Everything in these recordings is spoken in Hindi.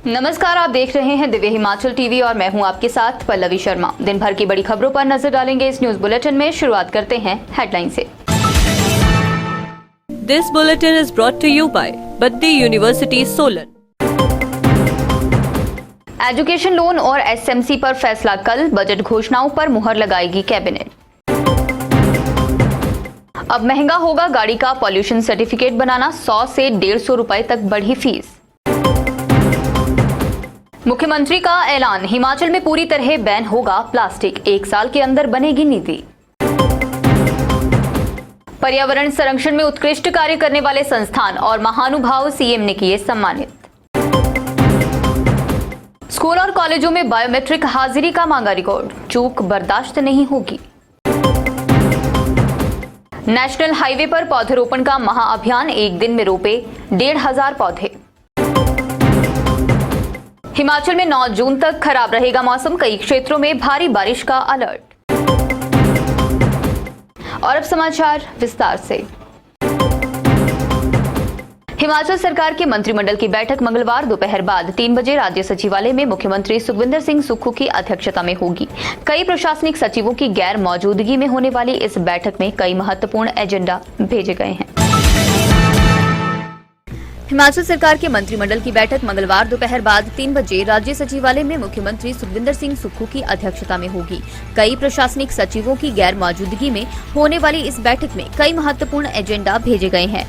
नमस्कार, आप देख रहे हैं दिव्य हिमाचल टीवी और मैं हूं आपके साथ पल्लवी शर्मा। दिन भर की बड़ी खबरों पर नजर डालेंगे इस न्यूज बुलेटिन में। शुरुआत करते हैं हेडलाइन से। This bulletin is brought to you by Baddi university Solan. Education loan और एसएमसी पर फैसला कल, बजट घोषणाओं पर मुहर लगाएगी कैबिनेट। अब महंगा होगा गाड़ी का पॉल्यूशन सर्टिफिकेट बनाना, 100 से 150 रुपए तक बढ़ी फीस। मुख्यमंत्री का ऐलान, हिमाचल में पूरी तरह बैन होगा प्लास्टिक, 1 साल के अंदर बनेगी नीति। पर्यावरण संरक्षण में उत्कृष्ट कार्य करने वाले संस्थान और महानुभाव सीएम ने किए सम्मानित। स्कूल और कॉलेजों में बायोमेट्रिक हाजिरी का मांगा रिकॉर्ड, चूक बर्दाश्त नहीं होगी। नेशनल हाईवे पर पौधरोपण का महाअभियान, 1 दिन में रोपे 1,500 पौधे। हिमाचल में 9 जून तक खराब रहेगा मौसम, कई क्षेत्रों में भारी बारिश का अलर्ट। और अब समाचार विस्तार से। हिमाचल सरकार के मंत्रिमंडल की बैठक मंगलवार दोपहर बाद 3 बजे राज्य सचिवालय में मुख्यमंत्री सुखविंदर सिंह सुक्खू की अध्यक्षता में होगी। कई प्रशासनिक सचिवों की गैर मौजूदगी में होने वाली इस बैठक में कई महत्वपूर्ण एजेंडा भेजे गए हैं। हिमाचल सरकार के मंत्रिमंडल की बैठक मंगलवार दोपहर बाद 3 बजे राज्य सचिवालय में मुख्यमंत्री सुखविंदर सिंह सुक्खू की अध्यक्षता में होगी। कई प्रशासनिक सचिवों की गैर मौजूदगी में होने वाली इस बैठक में कई महत्वपूर्ण एजेंडा भेजे गए हैं।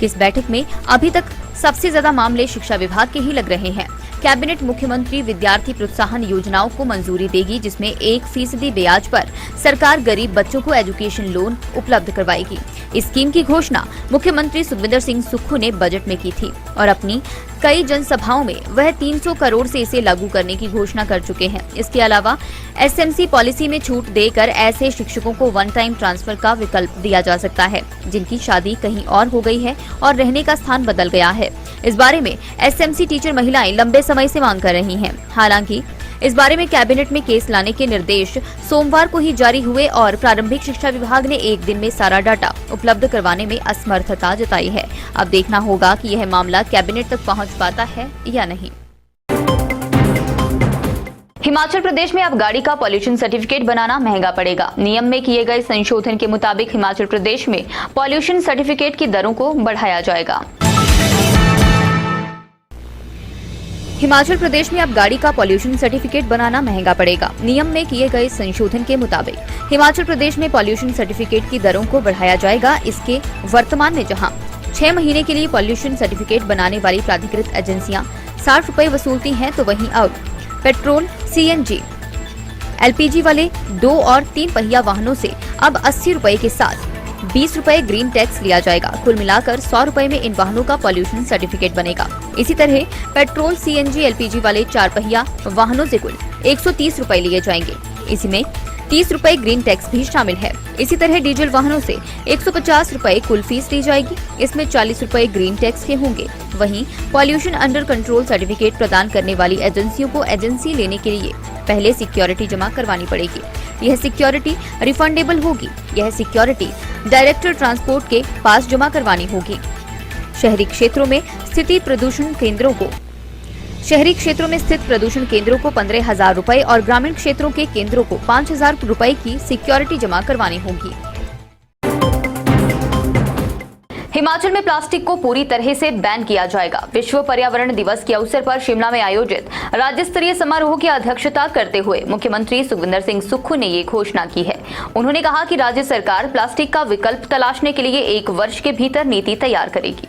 इस बैठक में अभी तक सबसे ज्यादा मामले शिक्षा विभाग के ही लग रहे हैं। कैबिनेट मुख्यमंत्री विद्यार्थी प्रोत्साहन योजनाओं को मंजूरी देगी, जिसमें 1% ब्याज पर सरकार गरीब बच्चों को एजुकेशन लोन उपलब्ध करवाएगी। इस स्कीम की घोषणा मुख्यमंत्री सुखविंदर सिंह सुक्खू ने बजट में की थी और अपनी कई जनसभाओं में वह 300 करोड़ से इसे लागू करने की घोषणा कर चुके हैं। इसके अलावा एसएमसी पॉलिसी में छूट देकर ऐसे शिक्षकों को वन टाइम ट्रांसफर का विकल्प दिया जा सकता है जिनकी शादी कहीं और हो गई है और रहने का स्थान बदल गया है। इस बारे में एसएमसी टीचर महिलाएं लंबे समय से मांग कर रही हैं। हालांकि इस बारे में कैबिनेट में केस लाने के निर्देश सोमवार को ही जारी हुए और प्रारंभिक शिक्षा विभाग ने 1 दिन में सारा डाटा उपलब्ध करवाने में असमर्थता जताई है। अब देखना होगा कि यह मामला कैबिनेट तक पहुंच पाता है या नहीं। हिमाचल प्रदेश में अब गाड़ी का पॉल्यूशन सर्टिफिकेट बनाना महंगा पड़ेगा। नियम में किए गए संशोधन के मुताबिक हिमाचल प्रदेश में पॉल्यूशन सर्टिफिकेट की दरों को बढ़ाया जाएगा। हिमाचल प्रदेश में अब गाड़ी का पॉल्यूशन सर्टिफिकेट बनाना महंगा पड़ेगा। नियम में किए गए संशोधन के मुताबिक हिमाचल प्रदेश में पॉल्यूशन सर्टिफिकेट की दरों को बढ़ाया जाएगा। इसके वर्तमान में जहां 6 महीने के लिए पॉल्यूशन सर्टिफिकेट बनाने वाली प्राधिकृत एजेंसियां 60 रुपए वसूलती हैं, तो वहीं अब पेट्रोल, सीएनजी, एलपीजी वाले 2 और 3 पहिया वाहनों से अब 80 रुपए के साथ 20 रुपए ग्रीन टैक्स लिया जाएगा। कुल मिलाकर 100 रुपए में इन वाहनों का पॉल्यूशन सर्टिफिकेट बनेगा। इसी तरह पेट्रोल, सीएनजी, एलपीजी वाले 4 पहिया वाहनों से कुल 130 रुपए लिए जाएंगे। इसमें 30 रुपए ग्रीन टैक्स भी शामिल है। इसी तरह डीजल वाहनों से 150 रुपए कुल फीस ली जाएगी। इसमें 40 रुपए ग्रीन टैक्स के होंगे। वहीं पॉल्यूशन अंडर कंट्रोल सर्टिफिकेट प्रदान करने वाली एजेंसियों को एजेंसी लेने के लिए पहले सिक्योरिटी जमा करवानी पड़ेगी। यह सिक्योरिटी रिफंडेबल होगी। यह सिक्योरिटी डायरेक्टर ट्रांसपोर्ट के पास जमा करवानी होगी। शहरी क्षेत्रों में स्थित प्रदूषण केंद्रों को 15,000 रुपए और ग्रामीण क्षेत्रों के केंद्रों को 5,000 रुपए की सिक्योरिटी जमा करवानी होगी। हिमाचल में प्लास्टिक को पूरी तरह से बैन किया जाएगा। विश्व पर्यावरण दिवस के अवसर पर शिमला में आयोजित राज्य स्तरीय समारोह की अध्यक्षता करते हुए मुख्यमंत्री सुखविंदर सिंह सुक्खू ने ये घोषणा की है। उन्होंने कहा कि राज्य सरकार प्लास्टिक का विकल्प तलाशने के लिए 1 वर्ष के भीतर नीति तैयार करेगी।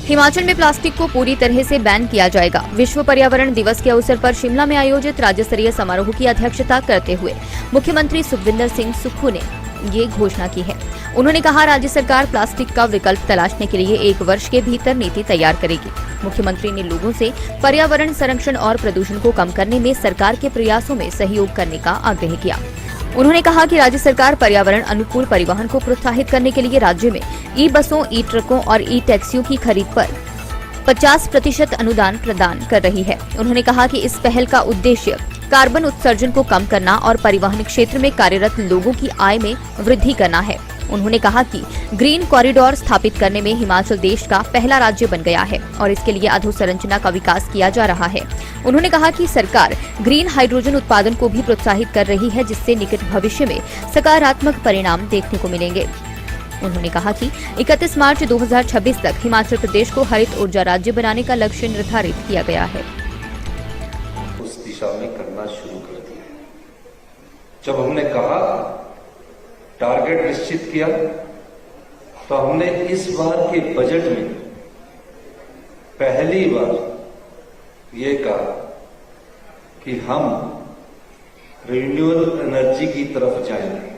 हिमाचल में प्लास्टिक को पूरी तरह से बैन किया जाएगा। विश्व पर्यावरण दिवस के अवसर पर शिमला में आयोजित राज्य स्तरीय समारोह की अध्यक्षता करते हुए मुख्यमंत्री सुखविंदर सिंह सुक्खू ने ये घोषणा की है। उन्होंने कहा, राज्य सरकार प्लास्टिक का विकल्प तलाशने के लिए 1 वर्ष के भीतर नीति तैयार करेगी। मुख्यमंत्री ने लोगों से पर्यावरण संरक्षण और प्रदूषण को कम करने में सरकार के प्रयासों में सहयोग करने का आग्रह किया। उन्होंने कहा कि राज्य सरकार पर्यावरण अनुकूल परिवहन को प्रोत्साहित करने के लिए राज्य में ई बसों, ई ट्रकों और ई टैक्सियों की खरीद पर 50% अनुदान प्रदान कर रही है। उन्होंने कहा कि इस पहल का उद्देश्य कार्बन उत्सर्जन को कम करना और परिवहन क्षेत्र में कार्यरत लोगों की आय में वृद्धि करना है। उन्होंने कहा कि ग्रीन कॉरिडोर स्थापित करने में हिमाचल देश का पहला राज्य बन गया है और इसके लिए अधोसंरचना का विकास किया जा रहा है। उन्होंने कहा कि सरकार ग्रीन हाइड्रोजन उत्पादन को भी प्रोत्साहित कर रही है, जिससे निकट भविष्य में सकारात्मक परिणाम देखने को मिलेंगे। उन्होंने कहा कि 31 मार्च 2026 तक हिमाचल प्रदेश को हरित ऊर्जा राज्य बनाने का लक्ष्य निर्धारित किया गया है। उस दिशा में करना शुरू कर दिया। जब हमने कहा, टारगेट निश्चित किया, तो हमने इस बार के बजट में पहली बार ये कहा कि हम रिन्यूएबल एनर्जी की तरफ जाएंगे।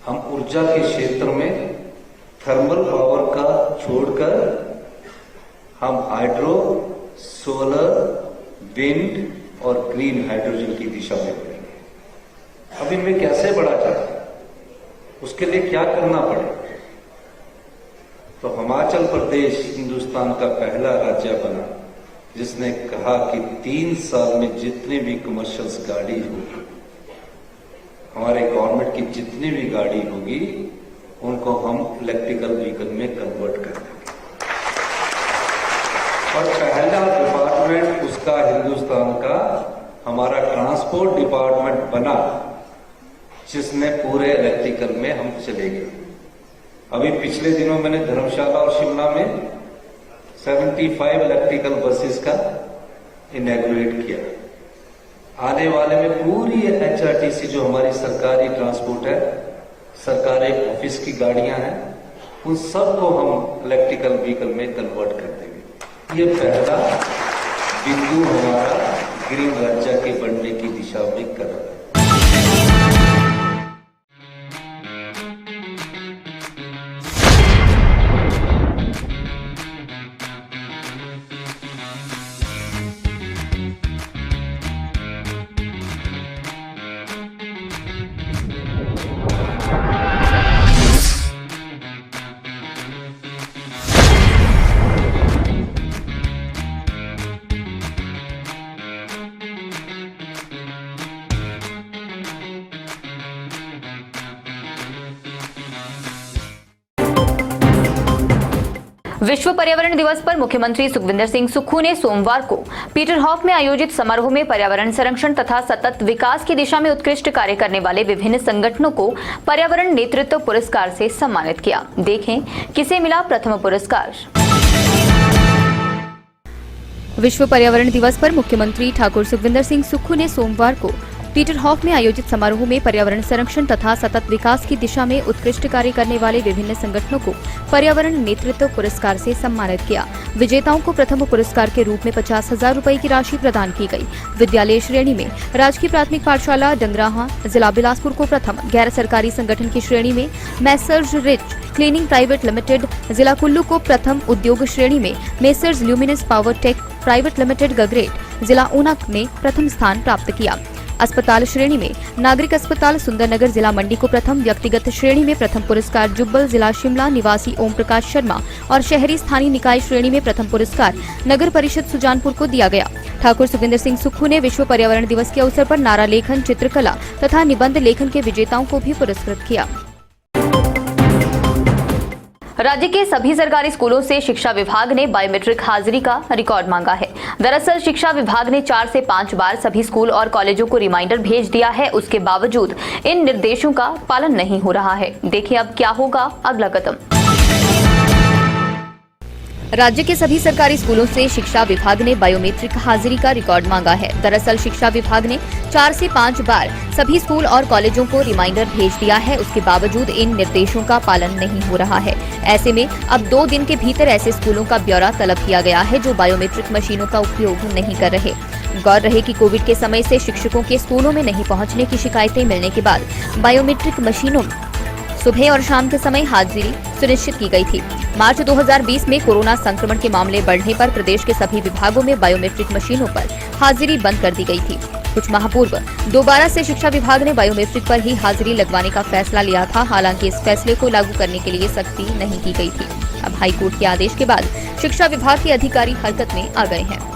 हम ऊर्जा के क्षेत्र में थर्मल पावर का छोड़कर हम हाइड्रो, सोलर, विंड और ग्रीन हाइड्रोजन की दिशा में बढ़ेंगे। अब इनमें कैसे बढ़ा जाए, उसके लिए क्या करना पड़े? तो हिमाचल प्रदेश हिंदुस्तान का पहला राज्य बना जिसने कहा कि 3 साल में जितनी भी कमर्शियल गाड़ी होगी, हमारे गवर्नमेंट की जितनी भी गाड़ी होगी, उनको हम इलेक्ट्रिकल व्हीकल में कन्वर्ट कर देंगे। और पहला डिपार्टमेंट उसका हिंदुस्तान का हमारा ट्रांसपोर्ट डिपार्टमेंट बना, जिसने पूरे इलेक्ट्रिकल में हम चले गए। अभी पिछले दिनों मैंने धर्मशाला और शिमला में 75 इलेक्ट्रिकल बसेस का इनॉग्रेट किया। आने वाले में पूरी एचआरटीसी जो हमारी सरकारी ट्रांसपोर्ट है, सरकारी ऑफिस की गाड़ियां हैं, उन सबको हम इलेक्ट्रिकल व्हीकल में कन्वर्ट कर देंगे। ये पहला बिंदु हमारा ग्रीन राज्य के बनने की दिशा में कर रहा है। विश्व पर्यावरण दिवस पर मुख्यमंत्री सुखविंदर सिंह सुक्खू ने सोमवार को पीटरहॉफ में आयोजित समारोह में पर्यावरण संरक्षण तथा सतत विकास की दिशा में उत्कृष्ट कार्य करने वाले विभिन्न संगठनों को पर्यावरण नेतृत्व पुरस्कार से सम्मानित किया। देखें किसे मिला प्रथम पुरस्कार। विश्व पर्यावरण दिवस पर मुख्यमंत्री ठाकुर सुखविंदर सिंह सुक्खू ने सोमवार को पीटरहॉफ में आयोजित समारोह में पर्यावरण संरक्षण तथा सतत विकास की दिशा में उत्कृष्ट कार्य करने वाले विभिन्न संगठनों को पर्यावरण नेतृत्व पुरस्कार से सम्मानित किया। विजेताओं को प्रथम पुरस्कार के रूप में 50,000 रुपए की राशि प्रदान की गई। विद्यालय श्रेणी में राजकीय प्राथमिक पाठशाला डंगराहा जिला बिलासपुर को प्रथम, गैर सरकारी संगठन की श्रेणी में messrs rich cleaning private limited जिला कुल्लू को प्रथम, उद्योग श्रेणी में messrs luminous power tech private limited Gagret जिला ऊना ने प्रथम स्थान प्राप्त किया। अस्पताल श्रेणी में नागरिक अस्पताल सुंदरनगर जिला मंडी को प्रथम, व्यक्तिगत श्रेणी में प्रथम पुरस्कार जुब्बल जिला शिमला निवासी ओम प्रकाश शर्मा और शहरी स्थानीय निकाय श्रेणी में प्रथम पुरस्कार नगर परिषद सुजानपुर को दिया गया। ठाकुर सुखविंदर सिंह सुक्खू ने विश्व पर्यावरण दिवस के अवसर पर नारा लेखन, चित्रकला तथा निबंध लेखन के विजेताओं को भी पुरस्कृत किया। राज्य के सभी सरकारी स्कूलों से शिक्षा विभाग ने बायोमेट्रिक हाजिरी का रिकॉर्ड मांगा है। दरअसल शिक्षा विभाग ने 4 से 5 बार सभी स्कूल और कॉलेजों को रिमाइंडर भेज दिया है, उसके बावजूद इन निर्देशों का पालन नहीं हो रहा है। देखिए अब क्या होगा अगला कदम। राज्य के सभी सरकारी स्कूलों से शिक्षा विभाग ने बायोमेट्रिक हाजिरी का रिकॉर्ड मांगा है। दरअसल शिक्षा विभाग ने 4 से 5 बार सभी स्कूल और कॉलेजों को रिमाइंडर भेज दिया है, उसके बावजूद इन निर्देशों का पालन नहीं हो रहा है। ऐसे में अब 2 दिन के भीतर ऐसे स्कूलों का ब्यौरा तलब किया गया है जो बायोमेट्रिक मशीनों का उपयोग नहीं कर रहे। गौर रहे कि कोविड के समय से शिक्षकों के स्कूलों में नहीं पहुंचने की शिकायतें मिलने के बाद बायोमेट्रिक मशीनों सुबह और शाम के समय हाजिरी सुनिश्चित की गई थी। मार्च 2020 में कोरोना संक्रमण के मामले बढ़ने पर प्रदेश के सभी विभागों में बायोमेट्रिक मशीनों पर हाजिरी बंद कर दी गई थी। कुछ माह पूर्व दोबारा से शिक्षा विभाग ने बायोमेट्रिक पर ही हाजिरी लगवाने का फैसला लिया था। हालांकि इस फैसले को लागू करने के लिए सख्ती नहीं की गई थी। अब हाईकोर्ट के आदेश के बाद शिक्षा विभाग के अधिकारी हरकत में आ गए हैं।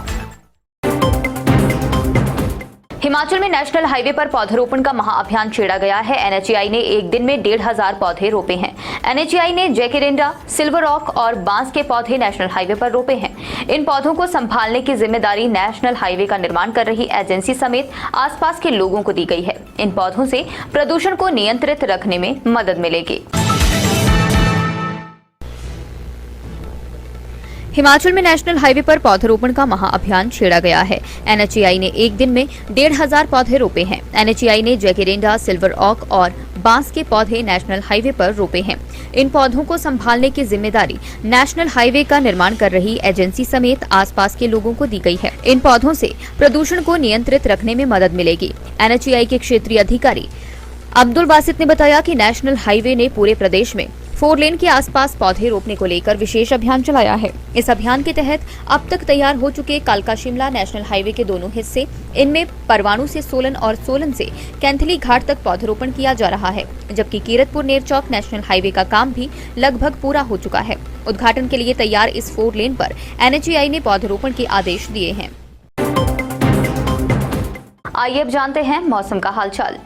हिमाचल में नेशनल हाईवे पर पौधरोपण का महाअभियान छेड़ा गया है। एनएचएआई ने एक दिन में 1,500 पौधे रोपे हैं। एनएचएआई ने जैकेरेंडा, सिल्वर रॉक और बांस के पौधे नेशनल हाईवे पर रोपे हैं। इन पौधों को संभालने की जिम्मेदारी नेशनल हाईवे का निर्माण कर रही एजेंसी समेत आसपास के लोगों को दी गई है। इन पौधों से प्रदूषण को नियंत्रित रखने में मदद मिलेगी। हिमाचल में नेशनल हाईवे पर पौधरोपण का महाअभियान छेड़ा गया है। एनएचएआई ने एक दिन में 1,500 पौधे रोपे हैं। एनएचएआई ने जैकेरेंडा, सिल्वर ऑक और बांस के पौधे नेशनल हाईवे पर रोपे हैं। इन पौधों को संभालने की जिम्मेदारी नेशनल हाईवे का निर्माण कर रही एजेंसी समेत आसपास के लोगों को दी गई है। इन पौधों से प्रदूषण को नियंत्रित रखने में मदद मिलेगी। एनएचएआई के क्षेत्रीय अधिकारी अब्दुल बासित ने बताया कि नेशनल हाईवे ने पूरे प्रदेश में 4 लेन के आसपास पौधे रोपने को लेकर विशेष अभियान चलाया है। इस अभियान के तहत अब तक तैयार हो चुके कालका शिमला नेशनल हाईवे के दोनों हिस्से, इनमें परवाणु से सोलन और सोलन से कैंथली घाट तक पौधरोपण किया जा रहा है, जबकि कीरतपुर नेरचौक नेशनल हाईवे का काम भी लगभग पूरा हो चुका है। उद्घाटन के लिए तैयार इस 4 लेन पर एनएचएआई ने पौधरोपण के आदेश दिए हैं। आइए अब जानते हैं मौसम का हालचाल।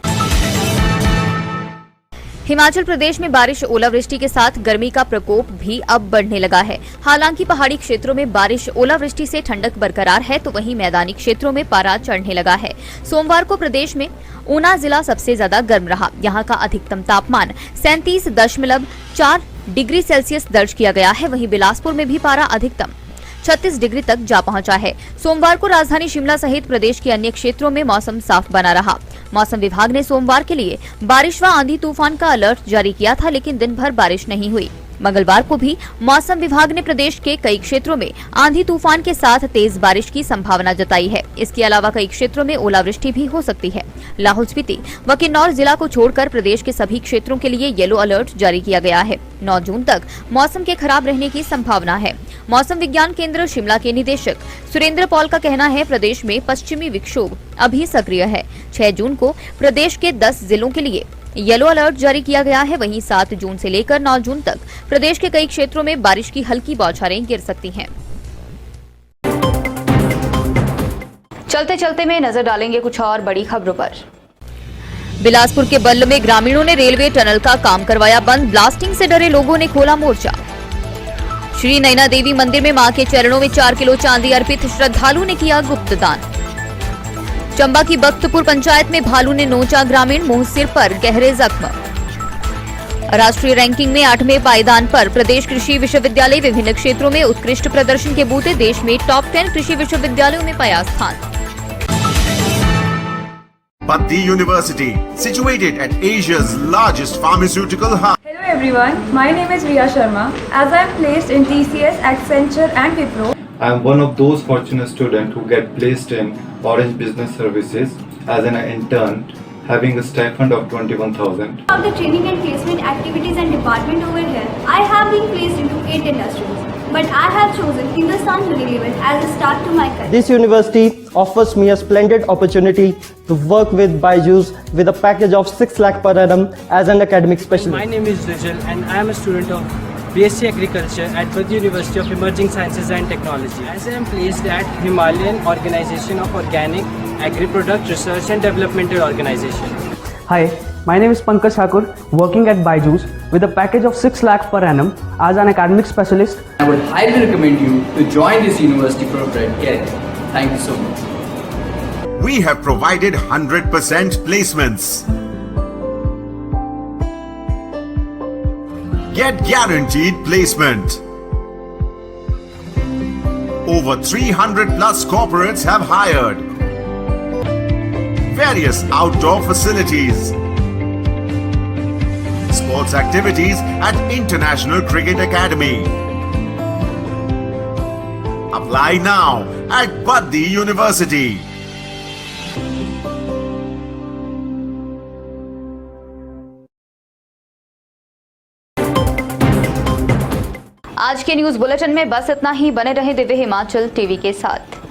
हिमाचल प्रदेश में बारिश, ओलावृष्टि के साथ गर्मी का प्रकोप भी अब बढ़ने लगा है। हालांकि पहाड़ी क्षेत्रों में बारिश, ओलावृष्टि से ठंडक बरकरार है, तो वहीं मैदानी क्षेत्रों में पारा चढ़ने लगा है। सोमवार को प्रदेश में ऊना जिला सबसे ज्यादा गर्म रहा। यहां का अधिकतम तापमान 37.4 डिग्री सेल्सियस दर्ज किया गया है। वहीं बिलासपुर में भी पारा अधिकतम 36 डिग्री तक जा पहुंचा है। सोमवार को राजधानी शिमला सहित प्रदेश के अन्य क्षेत्रों में मौसम साफ बना रहा। मौसम विभाग ने सोमवार के लिए बारिश व आंधी तूफान का अलर्ट जारी किया था, लेकिन दिन भर बारिश नहीं हुई। मंगलवार को भी मौसम विभाग ने प्रदेश के कई क्षेत्रों में आंधी तूफान के साथ तेज बारिश की संभावना जताई है। इसके अलावा कई क्षेत्रों में ओलावृष्टि भी हो सकती है। लाहौल स्पीति व किन्नौर जिला को छोड़कर प्रदेश के सभी क्षेत्रों के लिए येलो अलर्ट जारी किया गया है। 9 जून तक मौसम के खराब रहने की संभावना है। मौसम विज्ञान केंद्र शिमला के निदेशक सुरेंद्र पॉल का कहना है, प्रदेश में पश्चिमी विक्षोभ अभी सक्रिय है। 6 जून को प्रदेश के 10 जिलों के लिए येलो अलर्ट जारी किया गया है। वहीं 7 जून से लेकर 9 जून तक प्रदेश के कई क्षेत्रों में बारिश की हल्की बौछारें गिर सकती हैं। चलते चलते में नजर डालेंगे कुछ और बड़ी खबरों पर। बिलासपुर के बल्ल में ग्रामीणों ने रेलवे टनल का काम करवाया बंद। ब्लास्टिंग से डरे लोगों ने खोला मोर्चा। श्री नैना देवी मंदिर में मां के चरणों में 4 किलो चांदी अर्पित, श्रद्धालु ने किया गुप्त दान। चंबा की बख्तपुर पंचायत में भालू ने नोचा ग्रामीण, मुंह सिर पर गहरे जख्म। राष्ट्रीय रैंकिंग में 8वें पायदान पर प्रदेश कृषि विश्वविद्यालय विभिन्न क्षेत्रों में उत्कृष्ट प्रदर्शन के बूते, देश में टॉप 10 कृषि विश्वविद्यालयों में पाया स्थान। Baddi University, situated at Asia's largest pharmaceutical hub. Hello everyone, my name is Riya Sharma. As I am placed in TCS, Accenture and Wipro, I am one of those fortunate students who get placed in Orange Business Services as an intern, having a stipend of 21,000. Of the training and placement activities and department over here, I have been placed into 8 industries, but I have chosen Hindustan Unilever as a start to my career. This university offers me a splendid opportunity to work with BYJU'S with a package of 6 lakh per annum as an academic specialist. My name is Rijal and I am a student of BSc Agriculture at Baddi University of Emerging Sciences and Technology. As I am placed at Himalayan Organization of Organic Agri-Product Research and Developmental Organization. Hi, my name is Pankaj Thakur, working at BYJU'S with a package of 6 lakh per annum as an academic specialist. I would highly recommend you to join this university for a bright career. Thank you so much. We have provided 100% placements. Get guaranteed placement. Over 300 plus corporates have hired. Various outdoor facilities. Sports activities at International Cricket Academy. Apply now at Baddi University. आज के न्यूज बुलेटिन में बस इतना ही। बने रहे दिव्य हिमाचल टीवी के साथ।